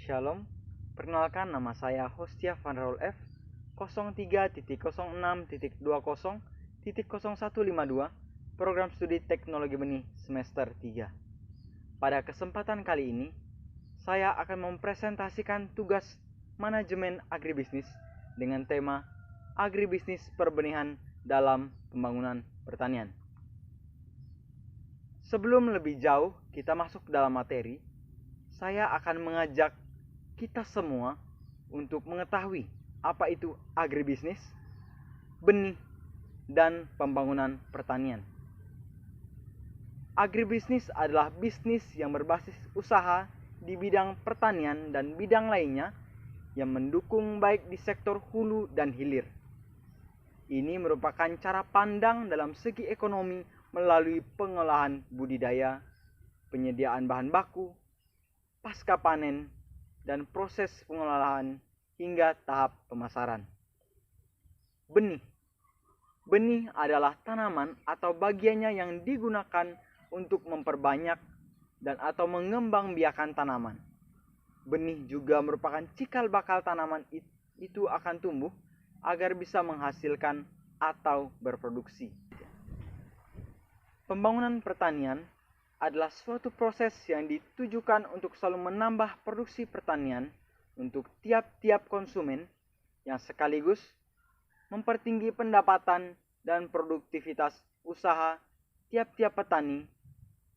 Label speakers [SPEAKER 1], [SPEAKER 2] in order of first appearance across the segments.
[SPEAKER 1] Shalom, perkenalkan nama saya Hostia Van Raul F 03.06.20.0152 Program Studi Teknologi Benih Semester 3. Pada kesempatan kali ini, saya akan mempresentasikan tugas manajemen agribisnis dengan tema agribisnis perbenihan dalam pembangunan pertanian. Sebelum lebih jauh kita masuk dalam materi, saya akan mengajak kita semua untuk mengetahui apa itu agribisnis, benih, dan pembangunan pertanian. Agribisnis adalah bisnis yang berbasis usaha di bidang pertanian dan bidang lainnya yang mendukung baik di sektor hulu dan hilir. Ini merupakan cara pandang dalam segi ekonomi melalui pengolahan budidaya, penyediaan bahan baku, pasca panen, dan proses pengolahan hingga tahap pemasaran. Benih. Benih adalah tanaman atau bagiannya yang digunakan untuk memperbanyak dan atau mengembangbiakan tanaman. Benih juga merupakan cikal bakal tanaman itu akan tumbuh agar bisa menghasilkan atau berproduksi. Pembangunan pertanian adalah suatu proses yang ditujukan untuk selalu menambah produksi pertanian untuk tiap-tiap konsumen yang sekaligus mempertinggi pendapatan dan produktivitas usaha tiap-tiap petani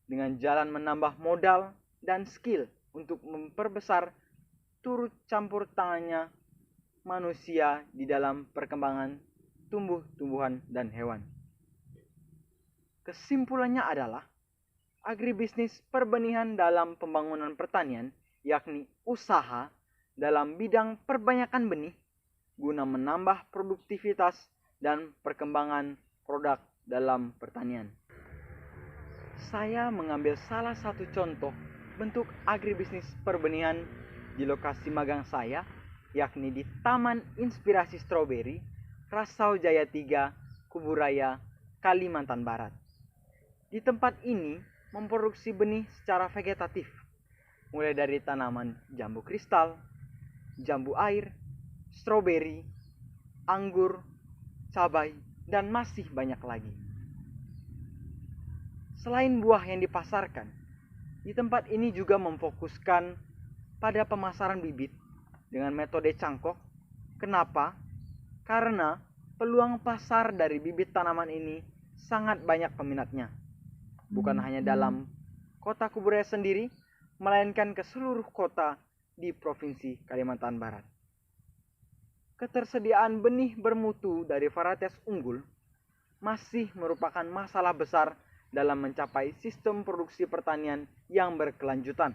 [SPEAKER 1] dengan jalan menambah modal dan skill untuk memperbesar turut campur tangannya manusia di dalam perkembangan tumbuh-tumbuhan dan hewan. Kesimpulannya adalah agribisnis perbenihan dalam pembangunan pertanian, yakni usaha dalam bidang perbanyakan benih guna menambah produktivitas dan perkembangan produk dalam pertanian. Saya mengambil salah satu contoh bentuk agribisnis perbenihan di lokasi magang saya, yakni di Taman Inspirasi Stroberi, Rasau Jaya 3, Kuburaya, Kalimantan Barat. Di tempat ini memproduksi benih secara vegetatif, mulai dari tanaman jambu kristal, jambu air, stroberi, anggur, cabai, dan masih banyak lagi. Selain buah yang dipasarkan, di tempat ini juga memfokuskan pada pemasaran bibit dengan metode cangkok. Kenapa? Karena peluang pasar dari bibit tanaman ini sangat banyak peminatnya. Bukan hanya dalam kota Kuburaya sendiri, melainkan ke seluruh kota di Provinsi Kalimantan Barat. Ketersediaan benih bermutu dari varietas unggul masih merupakan masalah besar dalam mencapai sistem produksi pertanian yang berkelanjutan.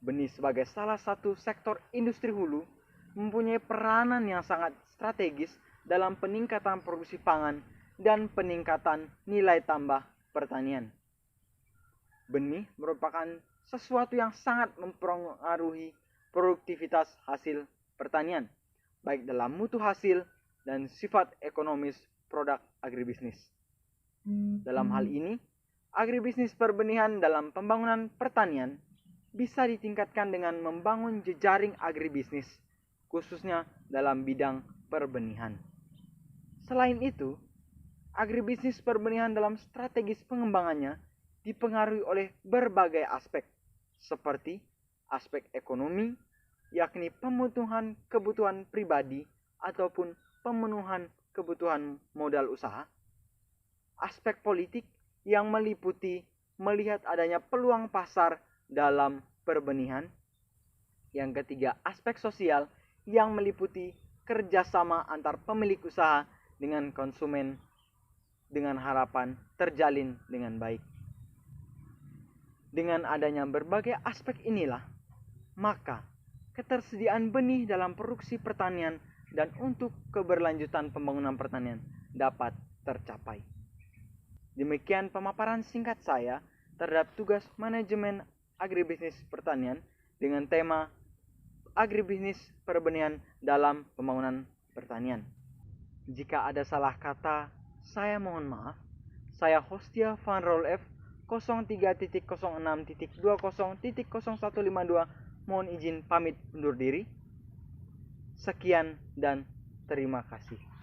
[SPEAKER 1] Benih sebagai salah satu sektor industri hulu mempunyai peranan yang sangat strategis dalam peningkatan produksi pangan dan peningkatan nilai tambah pertanian. Benih merupakan sesuatu yang sangat mempengaruhi produktivitas hasil pertanian, baik dalam mutu hasil dan sifat ekonomis produk agribisnis. Dalam hal ini, agribisnis perbenihan dalam pembangunan pertanian bisa ditingkatkan dengan membangun jejaring agribisnis, khususnya dalam bidang perbenihan. Selain itu, agribisnis perbenihan dalam strategis pengembangannya dipengaruhi oleh berbagai aspek, seperti aspek ekonomi, yakni pemenuhan kebutuhan pribadi ataupun pemenuhan kebutuhan modal usaha, aspek politik yang meliputi melihat adanya peluang pasar dalam perbenihan, yang ketiga aspek sosial yang meliputi kerjasama antar pemilik usaha dengan konsumen dengan harapan terjalin dengan baik. Dengan adanya berbagai aspek inilah, maka ketersediaan benih dalam produksi pertanian dan untuk keberlanjutan pembangunan pertanian dapat tercapai. Demikian pemaparan singkat saya terhadap tugas manajemen agribisnis pertanian dengan tema agribisnis perbenihan dalam pembangunan pertanian. Jika ada salah kata, saya mohon maaf. Saya Hostia Van Raul F 03.06.20.0152 mohon izin pamit undur diri. Sekian dan terima kasih.